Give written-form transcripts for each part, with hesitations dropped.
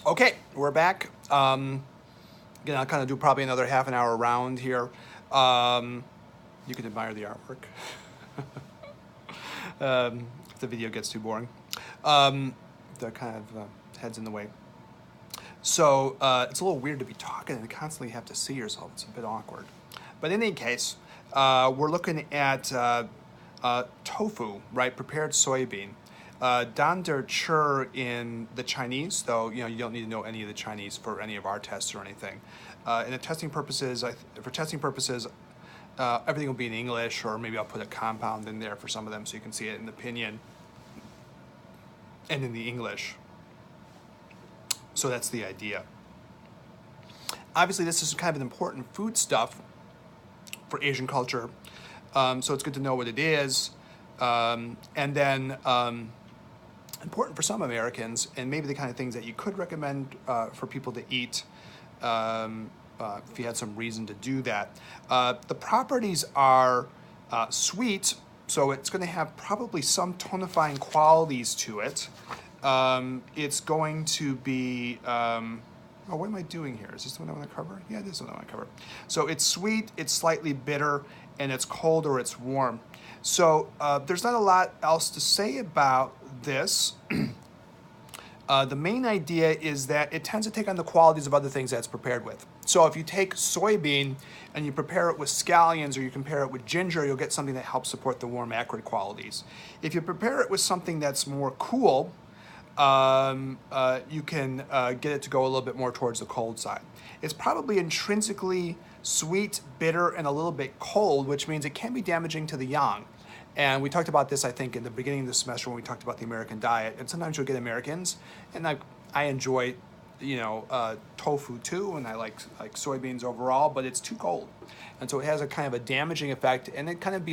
Okay, we're back. Again, I'll kind of do probably another half an hour round here. You can admire the artwork. If the video gets too boring. The kind of head's in the way. So it's a little weird to be talking and constantly have to see yourself. It's a bit awkward. But in any case, we're looking at tofu, right? Prepared soybean. Dan der Chur in the Chinese, though you don't need to know any of the Chinese for any of our tests or anything. And for testing purposes, everything will be in English, or maybe I'll put a compound in there for some of them so you can see it in the pinyin and in the English. So that's the idea. Obviously, this is kind of an important food stuff for Asian culture, so it's good to know what it is. And then important for some Americans, and maybe the kind of things that you could recommend for people to eat if you had some reason to do that. The properties are sweet, so it's going to have probably some tonifying qualities to it. It's going to be, what am I doing here? Is this the one I want to cover? Yeah, this is the one I want to cover. So it's sweet, it's slightly bitter, and it's cold or it's warm. So there's not a lot else to say about this. The main idea is that it tends to take on the qualities of other things that it's prepared with. So if you take soybean and you prepare it with scallions or you compare it with ginger, you'll get something that helps support the warm, acrid qualities. If you prepare it with something that's more cool, you can get it to go a little bit more towards the cold side. It's probably intrinsically sweet, bitter, and a little bit cold, which means it can be damaging to the yang. And we talked about this, I think, in the beginning of the semester when we talked about the American diet. And sometimes you'll get Americans, and I enjoy, tofu too, and I like soybeans overall, but it's too cold, and so it has a kind of a damaging effect, and it kind of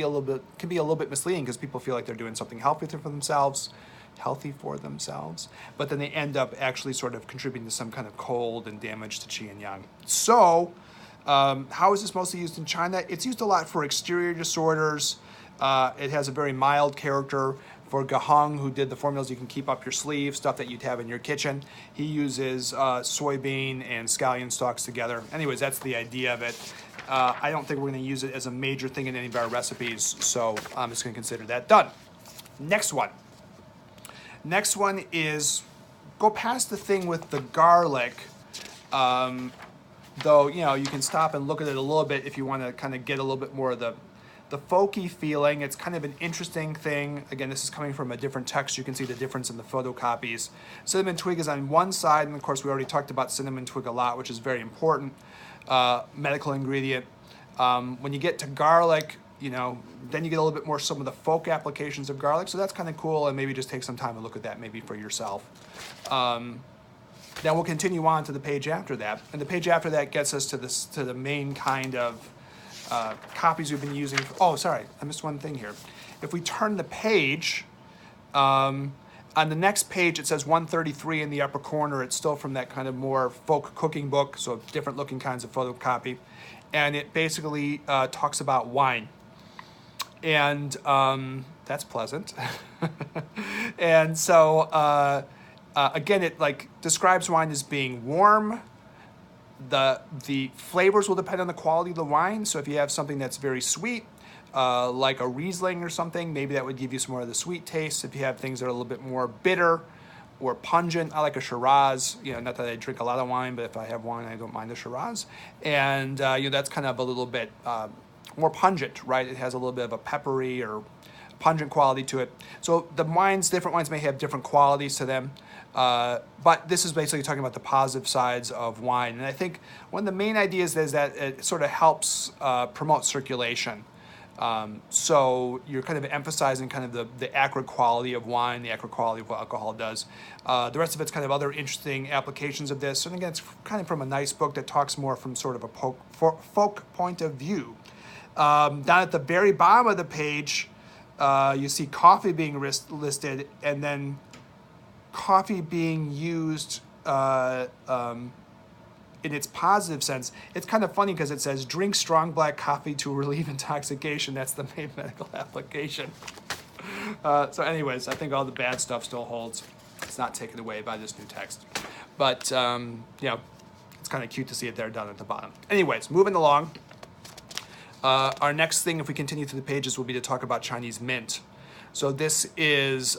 can be a little bit misleading because people feel like they're doing something healthy for themselves, but then they end up actually sort of contributing to some kind of cold and damage to qi and yang. So, how is this mostly used in China? It's used a lot for exterior disorders. It has a very mild character. For Gahong, who did the formulas you can keep up your sleeve, stuff that you'd have in your kitchen, he uses soybean and scallion stalks together. Anyways, that's the idea of it. I don't think we're going to use it as a major thing in any of our recipes, so I'm just going to consider that done. Next one. Next one is go past the thing with the garlic. Though, you can stop and look at it a little bit if you want to kind of get a little bit more of the folky feeling. It's kind of an interesting thing. Again, this is coming from a different text. You can see the difference in the photocopies. Cinnamon twig is on one side, and of course we already talked about cinnamon twig a lot, which is very important medical ingredient. When you get to garlic, then you get a little bit more some of the folk applications of garlic, so that's kind of cool, and maybe just take some time to look at that maybe for yourself. Then we'll continue on to the page after that, and the page after that gets us to the main kind of copies we've been using. Oh, sorry, I missed one thing here. If we turn the page, on the next page it says 133 in the upper corner. It's still from that kind of more folk cooking book, so different looking kinds of photocopy. And it basically talks about wine. And that's pleasant. And so, again, it describes wine as being warm. The flavors will depend on the quality of the wine. So if you have something that's very sweet, like a Riesling or something, maybe that would give you some more of the sweet taste. If you have things that are a little bit more bitter or pungent, I like a Shiraz. Not that I drink a lot of wine, but if I have wine, I don't mind a Shiraz. And that's kind of a little bit more pungent, right? It has a little bit of a peppery or pungent quality to it. So different wines may have different qualities to them. But this is basically talking about the positive sides of wine. And I think one of the main ideas is that it sort of helps promote circulation. So you're kind of emphasizing kind of the acrid quality of wine, the acrid quality of what alcohol does. The rest of it's kind of other interesting applications of this. And again, it's kind of from a nice book that talks more from sort of a folk point of view. Down at the very bottom of the page, you see coffee being listed, and then coffee being used in its positive sense. It's kind of funny because it says drink strong black coffee to relieve intoxication. That's the main medical application. So anyways, I think all the bad stuff still holds. It's not taken away by this new text. But, you know, it's kind of cute to see it there down at the bottom. Anyways, moving along. Our next thing, if we continue through the pages, will be to talk about Chinese mint. So this is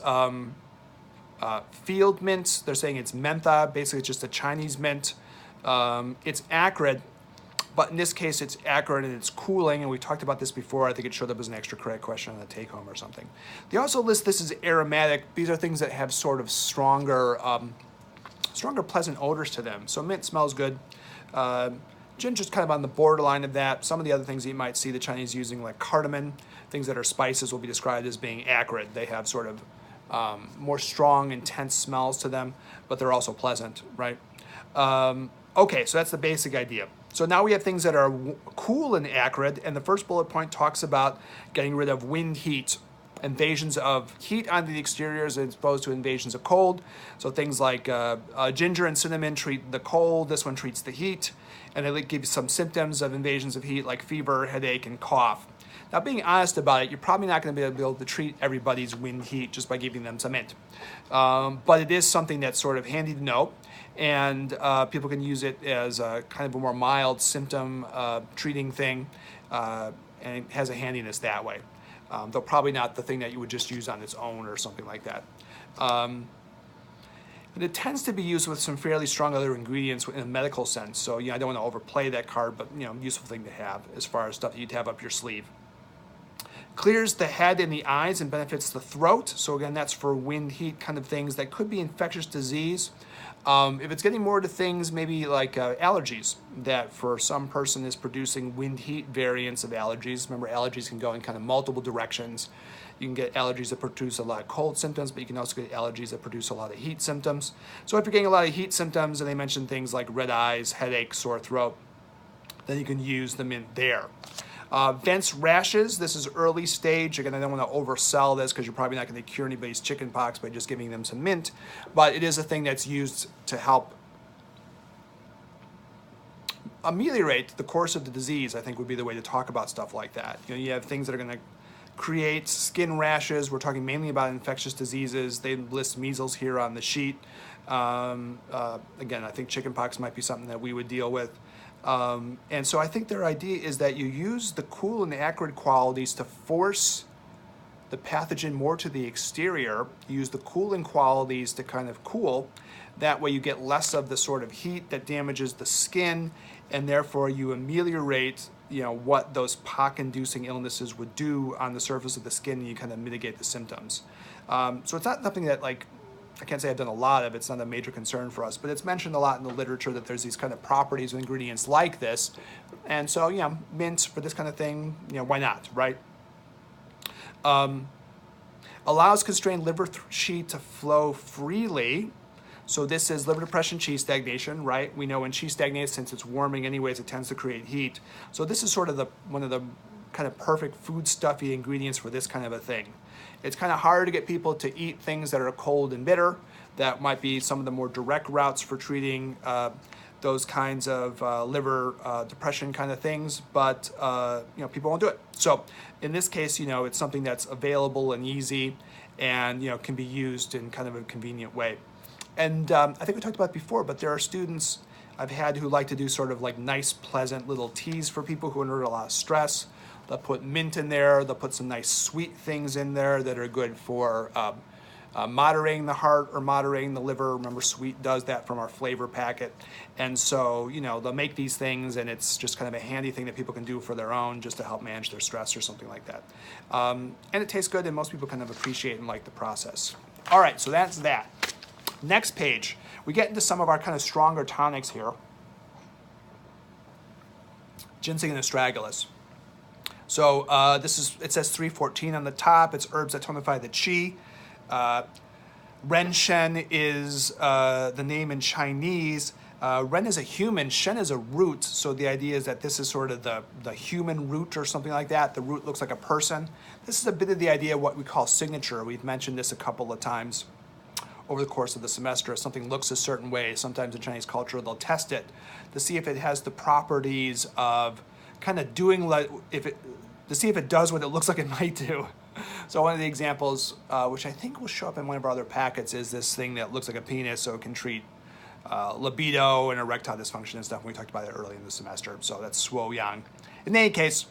field mint. They're saying it's mentha. Basically, it's just a Chinese mint. It's acrid, but in this case, it's acrid and it's cooling. And we talked about this before. I think it showed up as an extra credit question on the take-home or something. They also list this as aromatic. These are things that have sort of stronger, pleasant odors to them. So mint smells good. Ginger's kind of on the borderline of that. Some of the other things you might see the Chinese using, like cardamom, things that are spices, will be described as being acrid. They have sort of more strong, intense smells to them, but they're also pleasant, right? Okay, so that's the basic idea. So now we have things that are cool and acrid, and the first bullet point talks about getting rid of wind heat. Invasions of heat onto the exteriors as opposed to invasions of cold. So things like ginger and cinnamon treat the cold. This one treats the heat. And they give you some symptoms of invasions of heat like fever, headache, and cough. Now, being honest about it, you're probably not going to be able to treat everybody's wind heat just by giving them some mint. But it is something that's sort of handy to know. And people can use it as a kind of a more mild symptom treating thing. And it has a handiness that way. Though probably not the thing that you would just use on its own or something like that. And it tends to be used with some fairly strong other ingredients in a medical sense. So, you know, I don't want to overplay that card, but, you know, useful thing to have as far as stuff that you'd have up your sleeve. Clears the head and the eyes and benefits the throat. So again, that's for wind, heat kind of things that could be infectious disease. If it's getting more to things maybe like allergies, that for some person is producing wind heat variants of allergies. Remember, allergies can go in kind of multiple directions. You can get allergies that produce a lot of cold symptoms, but you can also get allergies that produce a lot of heat symptoms. So if you're getting a lot of heat symptoms, and they mention things like red eyes, headache, sore throat, then you can use the mint there. Vents rashes, this is early stage. Again, I don't want to oversell this because you're probably not going to cure anybody's chicken pox by just giving them some mint, but it is a thing that's used to help ameliorate the course of the disease, I think would be the way to talk about stuff like that. You know, you have things that are going to create skin rashes. We're talking mainly about infectious diseases. They list measles here on the sheet. Again, I think chickenpox might be something that we would deal with. And so I think their idea is that you use the cool and the acrid qualities to force the pathogen more to the exterior. You use the cooling qualities to kind of cool. That way you get less of the sort of heat that damages the skin, and therefore you ameliorate, you know, what those pock-inducing illnesses would do on the surface of the skin, and you kind of mitigate the symptoms. So it's not something that, like, I can't say I've done a lot of, it's not a major concern for us, but it's mentioned a lot in the literature that there's these kind of properties of ingredients like this. And so, you know, mint for this kind of thing, you know, why not, right? Allows constrained liver qi to flow freely. So this is liver depression, qi stagnation, right? We know when qi stagnates, since it's warming anyways, it tends to create heat. So this is sort of one of the kind of perfect food-stuffy ingredients for this kind of a thing. It's kind of hard to get people to eat things that are cold and bitter. That might be some of the more direct routes for treating those kinds of liver depression kind of things, but you know, people won't do it. So in this case, you know, it's something that's available and easy, and you know, can be used in kind of a convenient way. And I think we talked about it before, but there are students I've had who like to do sort of like nice, pleasant little teas for people who are under a lot of stress. They'll put mint in there. They'll put some nice sweet things in there that are good for moderating the heart or moderating the liver. Remember, sweet does that from our flavor packet. And so, you know, they'll make these things, and it's just kind of a handy thing that people can do for their own just to help manage their stress or something like that. And it tastes good, and most people kind of appreciate and like the process. All right, so that's that. Next page, we get into some of our kind of stronger tonics here. Ginseng and astragalus. So it says 314 on the top. It's herbs that tonify the qi. Ren Shen is the name in Chinese. Ren is a human, Shen is a root. So the idea is that this is sort of the human root or something like that. The root looks like a person. This is a bit of the idea of what we call signature. We've mentioned this a couple of times over the course of the semester. If something looks a certain way, sometimes in Chinese culture, they'll test it to see if it has the properties of kind of doing like, to see if it does what it looks like it might do. So one of the examples, which I think will show up in one of our other packets, is this thing that looks like a penis, so it can treat libido and erectile dysfunction and stuff. We talked about it early in the semester, so that's Shuo Yang. In any case,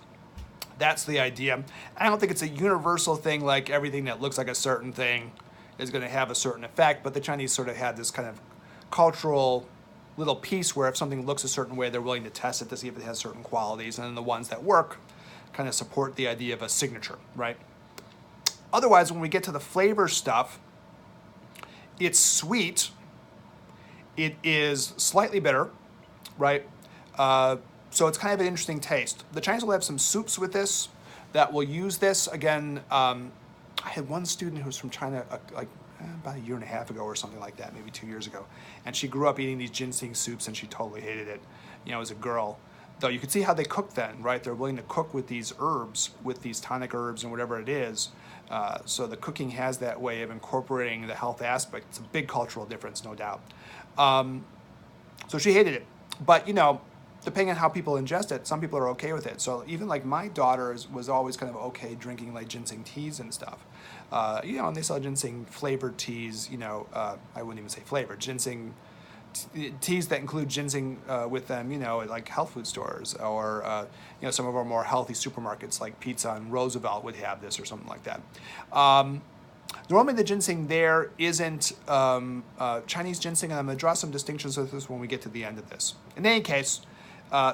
that's the idea. I don't think it's a universal thing like everything that looks like a certain thing is going to have a certain effect, but the Chinese sort of had this kind of cultural little piece where if something looks a certain way, they're willing to test it to see if it has certain qualities, and then the ones that work kind of support the idea of a signature, right? Otherwise, when we get to the flavor stuff, it's sweet, it is slightly bitter, right? So it's kind of an interesting taste. The Chinese will have some soups with this that will use this. Again, I had one student who was from China about a year and a half ago or something like that, maybe 2 years ago. And she grew up eating these ginseng soups and she totally hated it, as a girl. Though you could see how they cook then, right? They're willing to cook with these herbs, with these tonic herbs and whatever it is. So the cooking has that way of incorporating the health aspect. It's a big cultural difference, no doubt. So she hated it. But, depending on how people ingest it, some people are okay with it. So even like my daughter was always kind of okay drinking like ginseng teas and stuff. And they sell ginseng flavored teas, I wouldn't even say flavored, ginseng teas that include ginseng with them, at like health food stores or, some of our more healthy supermarkets like Pizza and Roosevelt would have this or something like that. Normally the ginseng there isn't Chinese ginseng, and I'm going to draw some distinctions with this when we get to the end of this. In any case,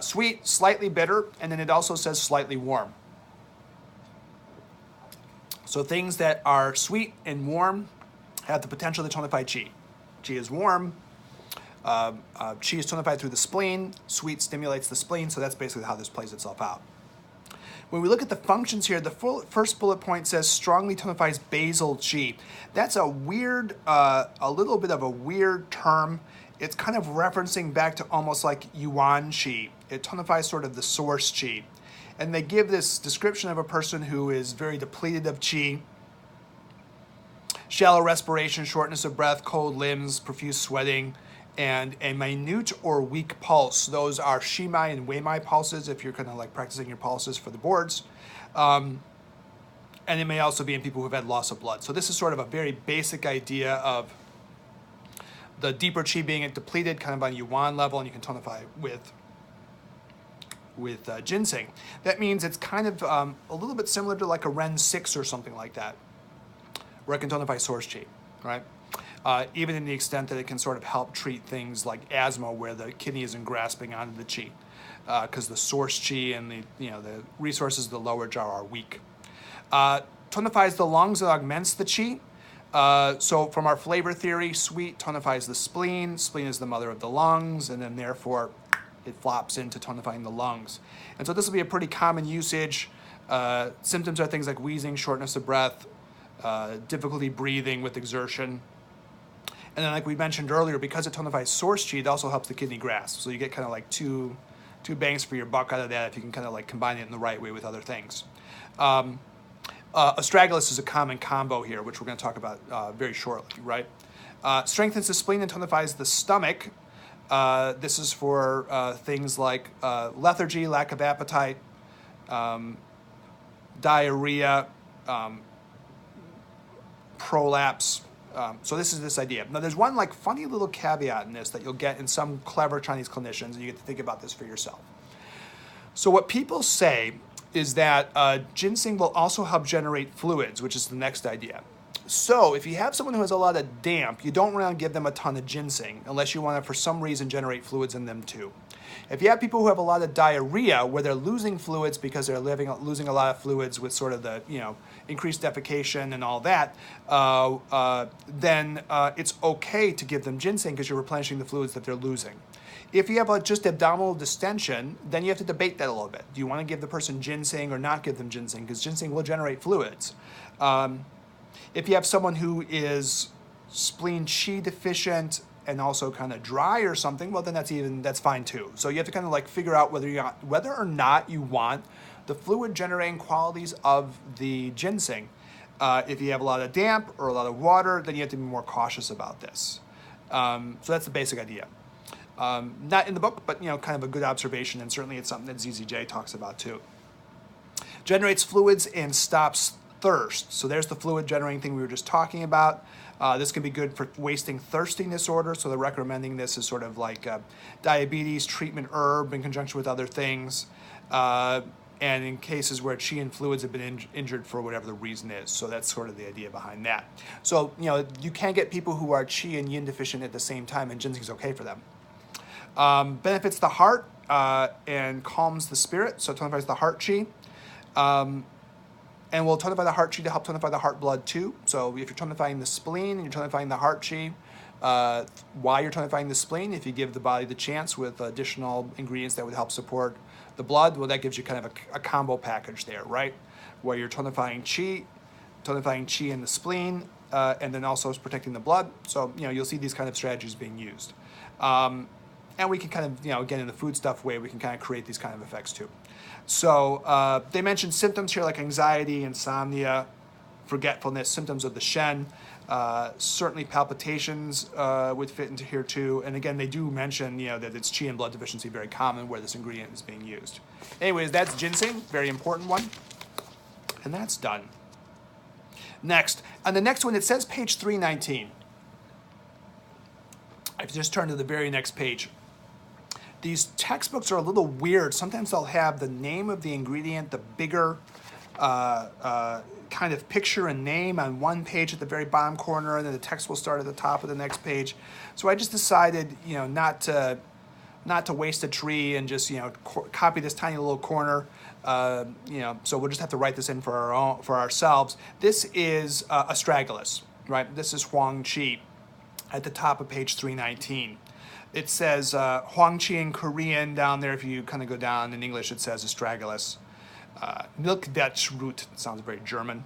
sweet, slightly bitter, and then it also says slightly warm. So things that are sweet and warm have the potential to tonify qi. Qi is warm. Qi is tonified through the spleen. Sweet stimulates the spleen, so that's basically how this plays itself out. When we look at the functions here, the first bullet point says strongly tonifies basal qi. That's a weird, a little bit of a weird term. It's kind of referencing back to almost like yuan qi. It tonifies sort of the source qi. And they give this description of a person who is very depleted of qi, shallow respiration, shortness of breath, cold limbs, profuse sweating, and a minute or weak pulse. Those are Shimai and Weimai pulses if you're kind of like practicing your pulses for the boards. And it may also be in people who've had loss of blood. So this is sort of a very basic idea of the deeper qi being depleted kind of on yuan level, and you can tonify with ginseng. That means it's kind of a little bit similar to like a Ren 6 or something like that, where it can tonify source qi, right? Even in the extent that it can sort of help treat things like asthma where the kidney isn't grasping onto the qi, because the source qi and the resources of the lower jaw are weak. Tonifies the lungs and augments the qi. So from our flavor theory, sweet tonifies the spleen. Spleen is the mother of the lungs, and then therefore it flops into tonifying the lungs. And so this will be a pretty common usage. Symptoms are things like wheezing, shortness of breath, difficulty breathing with exertion. And then like we mentioned earlier, because it tonifies source qi, it also helps the kidney grasp. So you get kind of like two bangs for your buck out of that if you can kind of like combine it in the right way with other things. Astragalus is a common combo here, which we're going to talk about very shortly, right? Strengthens the spleen and tonifies the stomach. This is for things like lethargy, lack of appetite, diarrhea, prolapse. So this is this idea. Now there's one like funny little caveat in this that you'll get in some clever Chinese clinicians, and you get to think about this for yourself. So what people say is that ginseng will also help generate fluids, which is the next idea. So if you have someone who has a lot of damp, you don't want to give them a ton of ginseng unless you want to, for some reason, generate fluids in them too. If you have people who have a lot of diarrhea where they're losing fluids because they're losing a lot of fluids with sort of the, increased defecation and all that, then it's okay to give them ginseng because you're replenishing the fluids that they're losing. If you have just abdominal distension, then you have to debate that a little bit. Do you want to give the person ginseng or not give them ginseng? Because ginseng will generate fluids. If you have someone who is spleen qi deficient and also kind of dry or something, well, then that's fine too. So you have to kind of like figure out whether or not you want the fluid generating qualities of the ginseng. If you have a lot of damp or a lot of water, then you have to be more cautious about this. So that's the basic idea. Not in the book, but kind of a good observation, and certainly it's something that ZZJ talks about too. Generates fluids and stops thirst. So there's the fluid generating thing we were just talking about. This can be good for wasting thirsting disorder. So they're recommending this as sort of like diabetes treatment herb in conjunction with other things. And in cases where qi and fluids have been injured for whatever the reason is. So that's sort of the idea behind that. So, you can get people who are qi and yin deficient at the same time, and ginseng is okay for them. Benefits the heart and calms the spirit, so it tonifies the heart qi. And will tonify the heart qi to help tonify the heart blood too. So if you're tonifying the spleen and you're tonifying the heart qi, while you're tonifying the spleen, if you give the body the chance with additional ingredients that would help support the blood, well, that gives you kind of a combo package there, right? Where you're tonifying qi in the spleen, and then also protecting the blood. So, you'll see these kind of strategies being used. And we can kind of, again, in the food stuff way, we can kind of create these kind of effects too. So they mentioned symptoms here like anxiety, insomnia, forgetfulness, symptoms of the Shen. Certainly palpitations would fit into here too. And again, they do mention, that it's qi and blood deficiency, very common where this ingredient is being used. Anyways, that's ginseng, very important one. And that's done. Next, on the next one, it says page 319. I've just turned to the very next page. These textbooks are a little weird. Sometimes they'll have the name of the ingredient, the bigger kind of picture and name on one page at the very bottom corner, and then the text will start at the top of the next page. So I just decided, not to waste a tree and just, copy this tiny little corner. So we'll just have to write this in for ourselves. This is astragalus, right? This is huang qi at the top of page 319. It says huang qi in Korean down there. If you kind of go down in English, it says astragalus. Milchwurz root, sounds very German,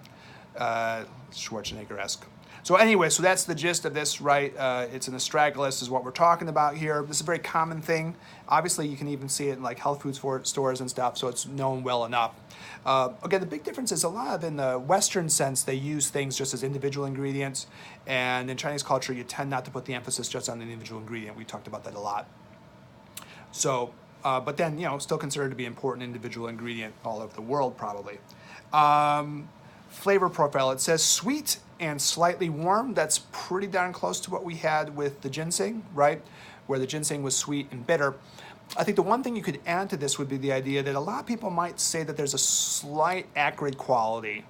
Schwarzenegger-esque. So anyway, so that's the gist of this, right? It's an astragalus is what we're talking about here. This is a very common thing. Obviously, you can even see it in like health food stores and stuff, so it's known well enough. Again, the big difference is a lot of, in the Western sense, they use things just as individual ingredients, and in Chinese culture, you tend not to put the emphasis just on the individual ingredient. We talked about that a lot. So, but then, still considered to be important individual ingredient all over the world, probably. Flavor profile, it says sweet and slightly warm. That's pretty darn close to what we had with the ginseng, right? Where the ginseng was sweet and bitter. I think the one thing you could add to this would be the idea that a lot of people might say that there's a slight acrid quality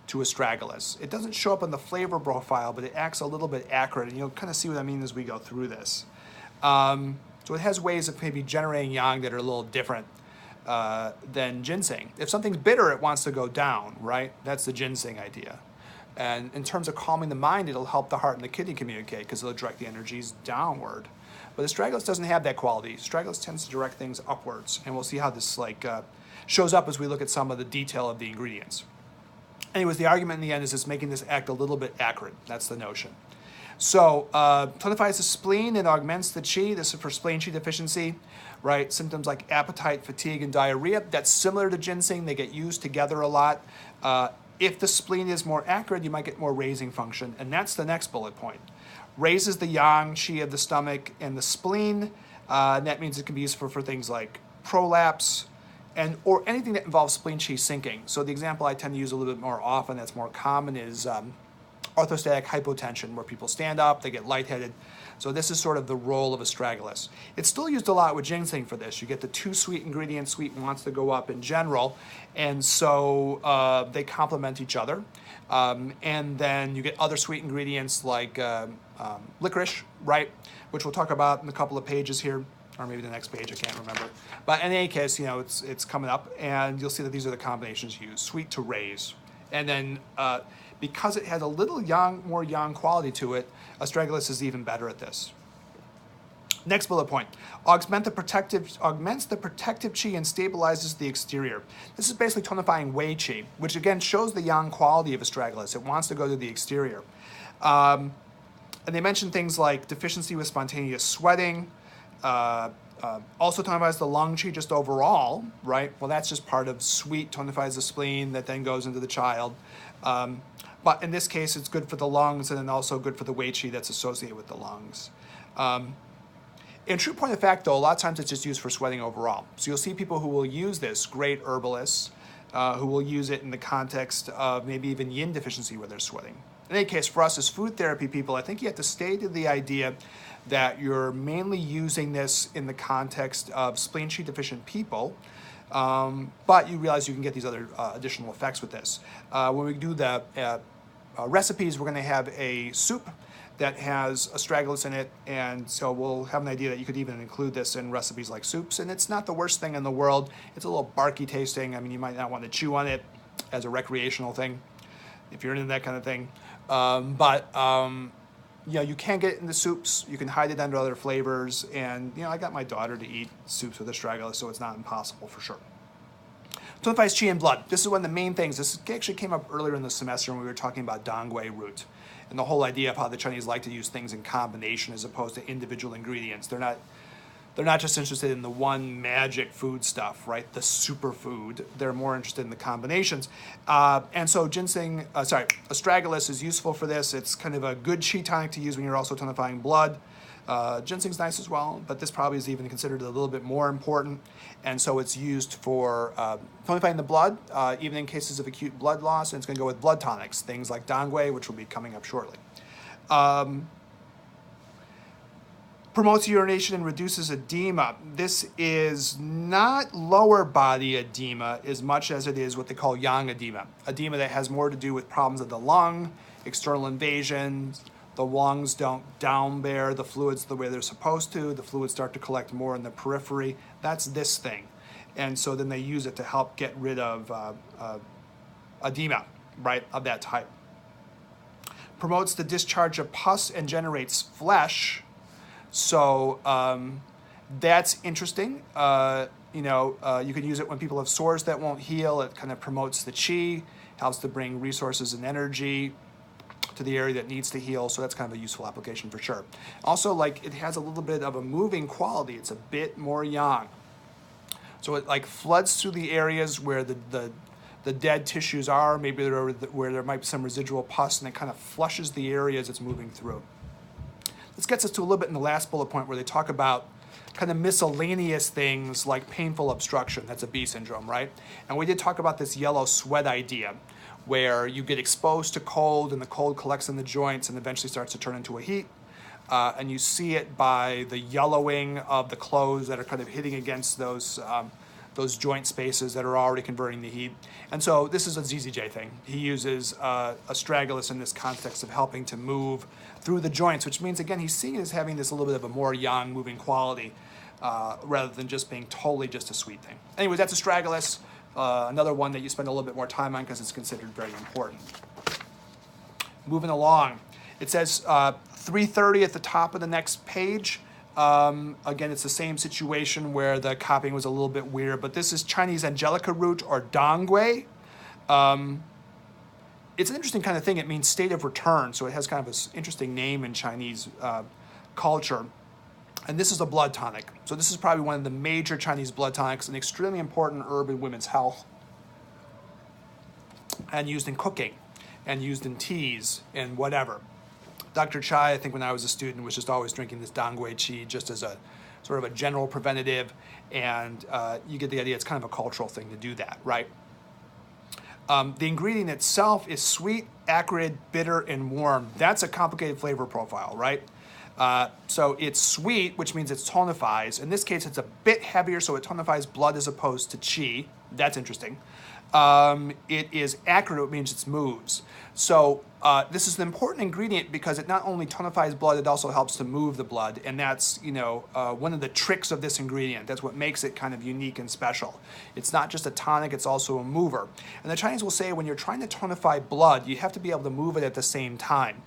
to astragalus. It doesn't show up in the flavor profile, but it acts a little bit acrid, and you'll kind of see what I mean as we go through this. So it has ways of maybe generating yang that are a little different than ginseng. If something's bitter, it wants to go down, right? That's the ginseng idea. And in terms of calming the mind, it'll help the heart and the kidney communicate because it'll direct the energies downward. But astragalus doesn't have that quality. Astragalus tends to direct things upwards, and we'll see how this shows up as we look at some of the detail of the ingredients. Anyways, the argument in the end is it's making this act a little bit acrid. That's the notion. So, tonifies the spleen and augments the qi. This is for spleen qi deficiency, right? Symptoms like appetite, fatigue, and diarrhea. That's similar to ginseng. They get used together a lot. If the spleen is more acrid, you might get more raising function. And that's the next bullet point. Raises the yang qi of the stomach and the spleen. And that means it can be useful for things like prolapse or anything that involves spleen qi sinking. So the example I tend to use a little bit more often that's more common is orthostatic hypotension, where people stand up, they get lightheaded. So this is sort of the role of astragalus. It's still used a lot with ginseng for this. You get the two sweet ingredients, sweet wants to go up in general, and so they complement each other. And then you get other sweet ingredients like licorice, right, which we'll talk about in a couple of pages here, or maybe the next page, I can't remember. But in any case, it's coming up, and you'll see that these are the combinations used, sweet to raise. And then because it has a little more yang quality to it, astragalus is even better at this. Next bullet point, augments the protective qi and stabilizes the exterior. This is basically tonifying wei qi, which again shows the yang quality of astragalus. It wants to go to the exterior. And they mention things like deficiency with spontaneous sweating, also tonifies the lung qi just overall, right? Well, that's just part of sweet, tonifies the spleen that then goes into the child. But in this case, it's good for the lungs and then also good for the wei qi that's associated with the lungs. In true point of fact, though, a lot of times it's just used for sweating overall. So you'll see people who will use this, great herbalists, who will use it in the context of maybe even yin deficiency where they're sweating. In any case, for us as food therapy people, I think you have to stay to the idea that you're mainly using this in the context of spleen qi deficient people, but you realize you can get these other additional effects with this. When we do the recipes, we're going to have a soup that has astragalus in it, and so we'll have an idea that you could even include this in recipes like soups, and it's not the worst thing in the world. It's a little barky tasting. I mean, you might not want to chew on it as a recreational thing if you're into that kind of thing, you know, you can get it in the soups. You can hide it under other flavors, and you know, I got my daughter to eat soups with astragalus, so it's not impossible for sure. Tonifies qi in blood. This is one of the main things. This actually came up earlier in the semester when we were talking about dongui root and the whole idea of how the Chinese like to use things in combination as opposed to individual ingredients. They're not just interested in the one magic food stuff, right? The superfood. They're more interested in the combinations. And so astragalus is useful for this. It's kind of a good qi tonic to use when you're also tonifying blood. Ginseng's nice as well, but this probably is even considered a little bit more important. And so it's used for tonifying the blood, even in cases of acute blood loss, and it's going to go with blood tonics, things like dongui, which will be coming up shortly. Promotes urination and reduces edema. This is not lower body edema as much as it is what they call yang edema. Edema that has more to do with problems of the lung, external invasions. The lungs don't down bear the fluids the way they're supposed to. The fluids start to collect more in the periphery. That's this thing. And so then they use it to help get rid of edema, right, of that type. Promotes the discharge of pus and generates flesh. So that's interesting. You can use it when people have sores that won't heal. It kind of promotes the qi, helps to bring resources and energy to the area that needs to heal, so that's kind of a useful application for sure. Also, like, it has a little bit of a moving quality. It's a bit more yang. So it like floods through the areas where the dead tissues are, maybe where there might be some residual pus, and it kind of flushes the areas it's moving through. This gets us to a little bit in the last bullet point where they talk about kind of miscellaneous things like painful obstruction. That's a B syndrome, right? And we did talk about this yellow sweat idea, where you get exposed to cold and the cold collects in the joints and eventually starts to turn into a heat. And you see it by the yellowing of the clothes that are kind of hitting against those joint spaces that are already converting the heat. And so this is a ZZJ thing. He uses astragalus in this context of helping to move through the joints, which means, again, he's seeing it as having this a little bit of a more yang moving quality rather than just being totally just a sweet thing. Anyways, that's astragalus. Another one that you spend a little bit more time on because it's considered very important. Moving along, it says 330 at the top of the next page. Again, it's the same situation where the copying was a little bit weird, but this is Chinese angelica root or dongui. It's an interesting kind of thing. It means state of return, so it has kind of an interesting name in Chinese culture. And this is a blood tonic. So this is probably one of the major Chinese blood tonics, an extremely important herb in women's health, and used in cooking, and used in teas, and whatever. Dr. Chai, I think when I was a student, was just always drinking this dongui qi just as a sort of a general preventative, and you get the idea it's kind of a cultural thing to do that, right? The ingredient itself is sweet, acrid, bitter, and warm. That's a complicated flavor profile, right? So it's sweet, which means it tonifies. In this case, it's a bit heavier, so it tonifies blood as opposed to qi. That's interesting. It is acrid, which means it moves. So this is an important ingredient because it not only tonifies blood, it also helps to move the blood. And that's, one of the tricks of this ingredient. That's what makes it kind of unique and special. It's not just a tonic, it's also a mover. And the Chinese will say when you're trying to tonify blood, you have to be able to move it at the same time.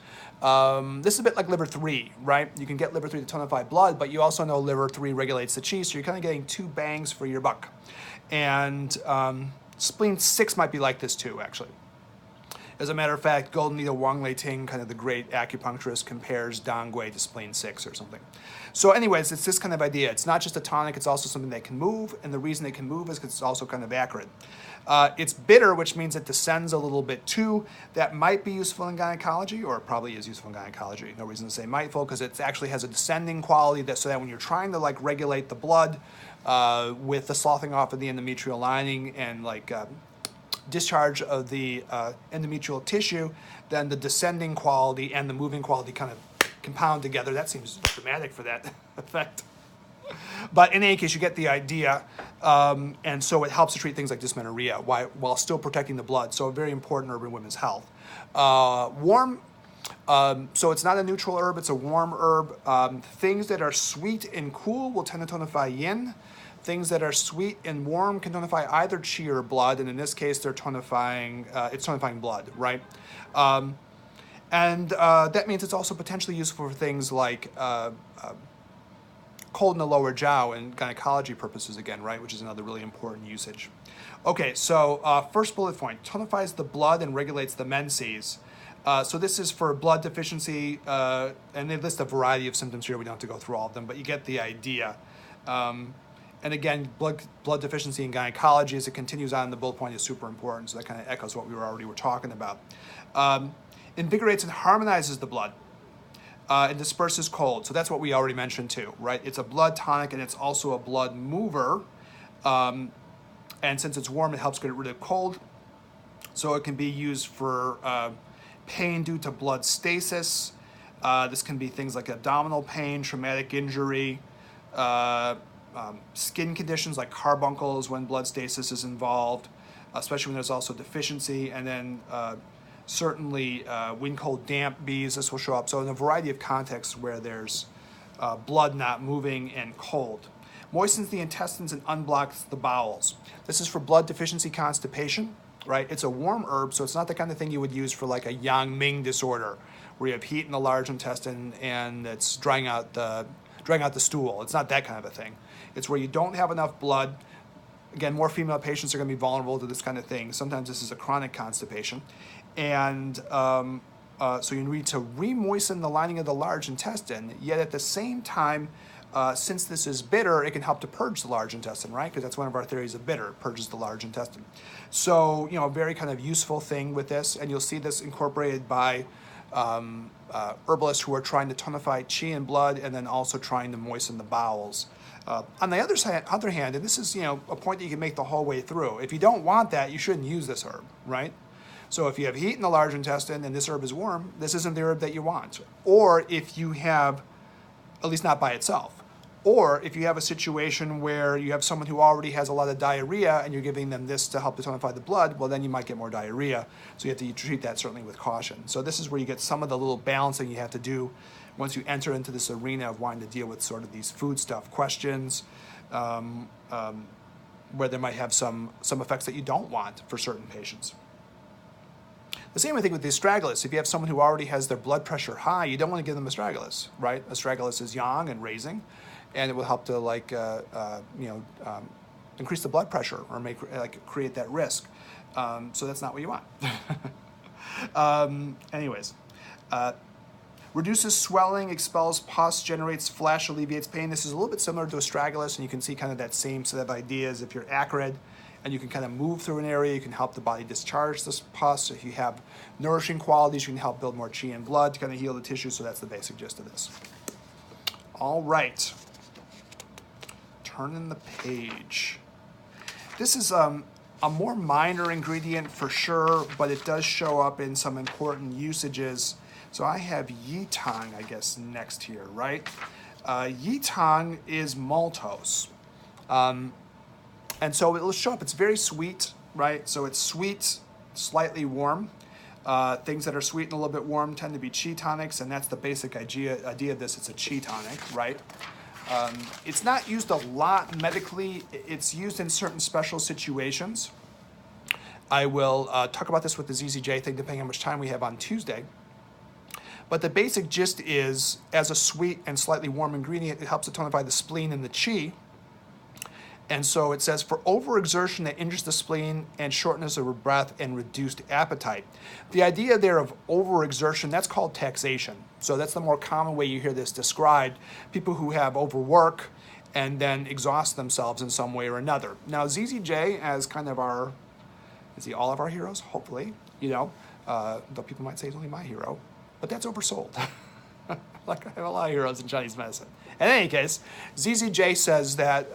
This is a bit like liver 3, right? You can get liver 3 to tonify blood, but you also know liver 3 regulates the qi, so you're kind of getting two bangs for your buck. And spleen 6 might be like this too, actually. As a matter of fact, Golden Needle Wang Leiting, kind of the great acupuncturist, compares dongui to spleen 6 or something. So anyways, it's this kind of idea. It's not just a tonic, it's also something that can move, and the reason it can move is because it's also kind of acrid. It's bitter, which means it descends a little bit too. That might be useful in gynecology, or probably is useful in gynecology. No reason to say mightful, because it actually has a descending quality so that when you're trying to regulate the blood with the sloughing off of the endometrial lining and discharge of the endometrial tissue, then the descending quality and the moving quality kind of compound together. That seems dramatic for that effect. But in any case, you get the idea, and so it helps to treat things like dysmenorrhea while still protecting the blood. So a very important herb in women's health. Warm, so it's not a neutral herb, it's a warm herb. Things that are sweet and cool will tend to tonify yin. Things that are sweet and warm can tonify either qi or blood, and in this case, they're tonifying, it's tonifying blood, right? And that means it's also potentially useful for things like cold in the lower jiao and gynecology purposes again, right, which is another really important usage. Okay, so first bullet point, tonifies the blood and regulates the menses. So this is for blood deficiency, and they list a variety of symptoms here. We don't have to go through all of them, but you get the idea. And again, blood deficiency in gynecology, as it continues on, the bullet point is super important, so that kind of echoes what we were talking about. Invigorates and harmonizes the blood. And disperses cold. So that's what we already mentioned too, right? It's a blood tonic and it's also a blood mover. And since it's warm, it helps get rid of cold. So it can be used for pain due to blood stasis. This can be things like abdominal pain, traumatic injury, skin conditions like carbuncles when blood stasis is involved, especially when there's also deficiency. And then certainly wind, cold, damp bees, this will show up. So in a variety of contexts where there's blood not moving and cold. Moistens the intestines and unblocks the bowels. This is for blood deficiency constipation, right? It's a warm herb, so it's not the kind of thing you would use for like a Yang Ming disorder, where you have heat in the large intestine and it's drying out the stool. It's not that kind of a thing. It's where you don't have enough blood. Again, more female patients are going to be vulnerable to this kind of thing. Sometimes this is a chronic constipation. And so you need to re-moisten the lining of the large intestine, yet at the same time, since this is bitter, it can help to purge the large intestine, right? Because that's one of our theories of bitter, purges the large intestine. So, you know, a very kind of useful thing with this, and you'll see this incorporated by herbalists who are trying to tonify qi and blood and then also trying to moisten the bowels. On the other hand, and this is, you know, a point that you can make the whole way through, if you don't want that, you shouldn't use this herb, right? So if you have heat in the large intestine and this herb is warm, this isn't the herb that you want. Or if you have, at least not by itself, or if you have a situation where you have someone who already has a lot of diarrhea and you're giving them this to help to tonify the blood, well then you might get more diarrhea. So you have to treat that certainly with caution. So this is where you get some of the little balancing you have to do once you enter into this arena of wanting to deal with sort of these food stuff questions, where they might have some effects that you don't want for certain patients. The same thing with the astragalus. If you have someone who already has their blood pressure high, you don't want to give them astragalus, right? Astragalus is yang and raising, and it will help to increase the blood pressure or create that risk. So that's not what you want. Reduces swelling, expels pus, generates flesh, alleviates pain. This is a little bit similar to astragalus, and you can see kind of that same set of ideas. If you're acrid and you can kind of move through an area, you can help the body discharge this pus. If you have nourishing qualities, you can help build more qi and blood to kind of heal the tissue. So that's the basic gist of this. All right. Turning the page. This is a more minor ingredient for sure, but it does show up in some important usages. So I have yitang, I guess, next here, right? Yitang is maltose. And so it'll show up, it's very sweet, right? So it's sweet, slightly warm. Things that are sweet and a little bit warm tend to be qi tonics, and that's the basic idea of this. It's a qi tonic, right? It's not used a lot medically. It's used in certain special situations. I will talk about this with the ZZJ thing, depending on how much time we have on Tuesday. But the basic gist is, as a sweet and slightly warm ingredient, it helps to tonify the spleen and the qi. And so it says, for overexertion that injures the spleen and shortness of breath and reduced appetite. The idea there of overexertion, that's called taxation. So that's the more common way you hear this described. People who have overwork and then exhaust themselves in some way or another. Now ZZJ, as kind of our, is he all of our heroes? Hopefully, you know, though people might say he's only my hero, but that's oversold. Like I have a lot of heroes in Chinese medicine. In any case, ZZJ says that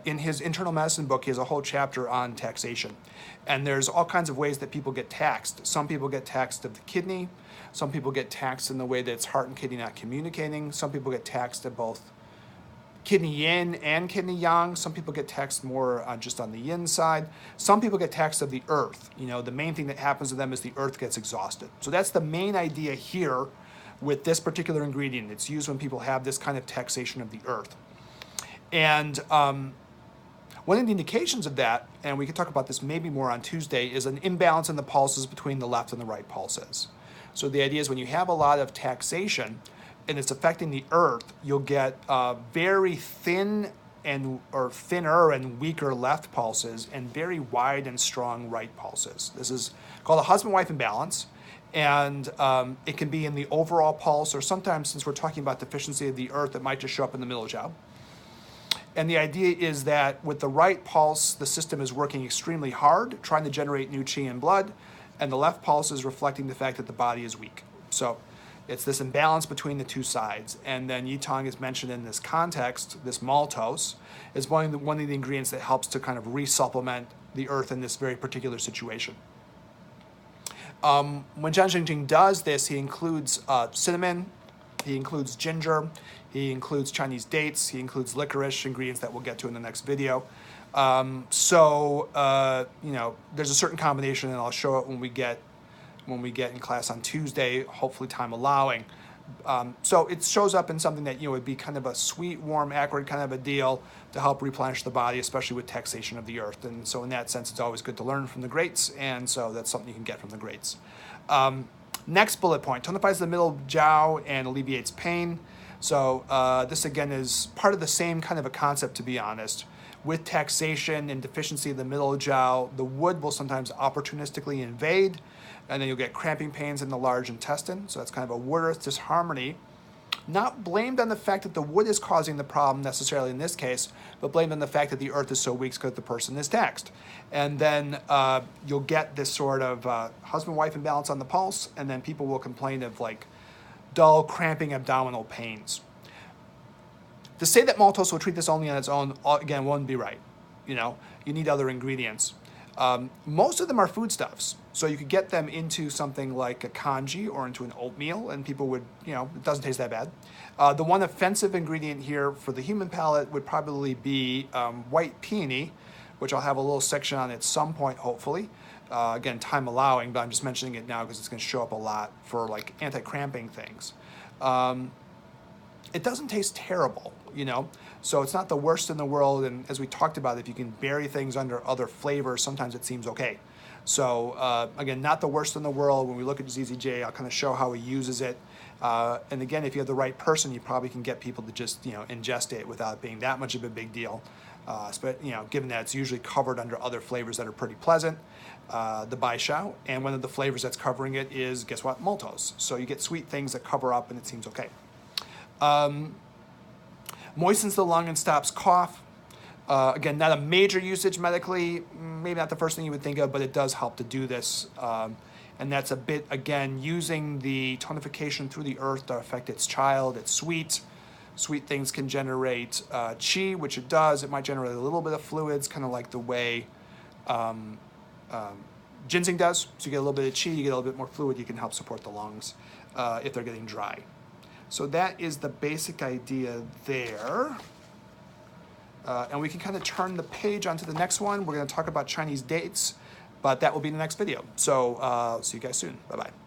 In his internal medicine book, he has a whole chapter on taxation. And there's all kinds of ways that people get taxed. Some people get taxed of the kidney. Some people get taxed in the way that it's heart and kidney not communicating. Some people get taxed at both kidney yin and kidney yang. Some people get taxed more just on the yin side. Some people get taxed of the earth. You know, the main thing that happens to them is the earth gets exhausted. So that's the main idea here with this particular ingredient. It's used when people have this kind of taxation of the earth. And one of the indications of that, and we can talk about this maybe more on Tuesday, is an imbalance in the pulses between the left and the right pulses. So the idea is when you have a lot of taxation and it's affecting the earth, you'll get very thin or thinner and weaker left pulses and very wide and strong right pulses. This is called a husband-wife imbalance. And it can be in the overall pulse, or sometimes, since we're talking about deficiency of the earth, it might just show up in the middle jiao. And the idea is that with the right pulse, the system is working extremely hard, trying to generate new qi and blood, and the left pulse is reflecting the fact that the body is weak. So it's this imbalance between the two sides. And then Yitong is mentioned in this context. This maltose is one of the ingredients that helps to kind of resupplement the earth in this very particular situation. When Zhan Xingjing does this, he includes cinnamon, he includes ginger, he includes Chinese dates, he includes licorice, ingredients that we'll get to in the next video. You know, there's a certain combination, and I'll show it when we get in class on Tuesday, hopefully time allowing. So it shows up in something that, you know, would be kind of a sweet, warm, acrid kind of a deal to help replenish the body, especially with taxation of the earth. And so in that sense, it's always good to learn from the greats, and so that's something you can get from the greats. Next bullet point, tonifies the middle jiao and alleviates pain. So this again is part of the same kind of a concept, to be honest. With taxation and deficiency of the middle jiao, the wood will sometimes opportunistically invade, and then you'll get cramping pains in the large intestine. So that's kind of a wood-earth disharmony. Not blamed on the fact that the wood is causing the problem necessarily in this case, but blamed on the fact that the earth is so weak because the person is taxed. And then you'll get this sort of husband-wife imbalance on the pulse, and then people will complain of like dull, cramping abdominal pains. To say that maltose will treat this only on its own, again, won't be right. You know, you need other ingredients. Most of them are foodstuffs, so you could get them into something like a congee or into an oatmeal, and people would, you know, it doesn't taste that bad. The one offensive ingredient here for the human palate would probably be white peony, which I'll have a little section on at some point, hopefully. Again, time allowing, but I'm just mentioning it now because it's going to show up a lot for like anti-cramping things. It doesn't taste terrible, you know, so it's not the worst in the world. And as we talked about, if you can bury things under other flavors, sometimes it seems okay. So again, not the worst in the world. When we look at ZZJ, I'll kind of show how he uses it. And again, if you have the right person, you probably can get people to just, you know, ingest it without it being that much of a big deal. But, you know, given that it's usually covered under other flavors that are pretty pleasant, the bai xiao, and one of the flavors that's covering it is, guess what, maltose. So you get sweet things that cover up, and it seems okay. Moistens the lung and stops cough. Again, not a major usage medically, maybe not the first thing you would think of, but it does help to do this. And that's a bit, again, using the tonification through the earth to affect its child. It's sweet. Sweet things can generate qi, which it does. It might generate a little bit of fluids, kind of like the way ginseng does. So you get a little bit of qi, you get a little bit more fluid, you can help support the lungs if they're getting dry. So that is the basic idea there. And we can kind of turn the page onto the next one. We're going to talk about Chinese dates, but that will be in the next video. So see you guys soon. Bye-bye.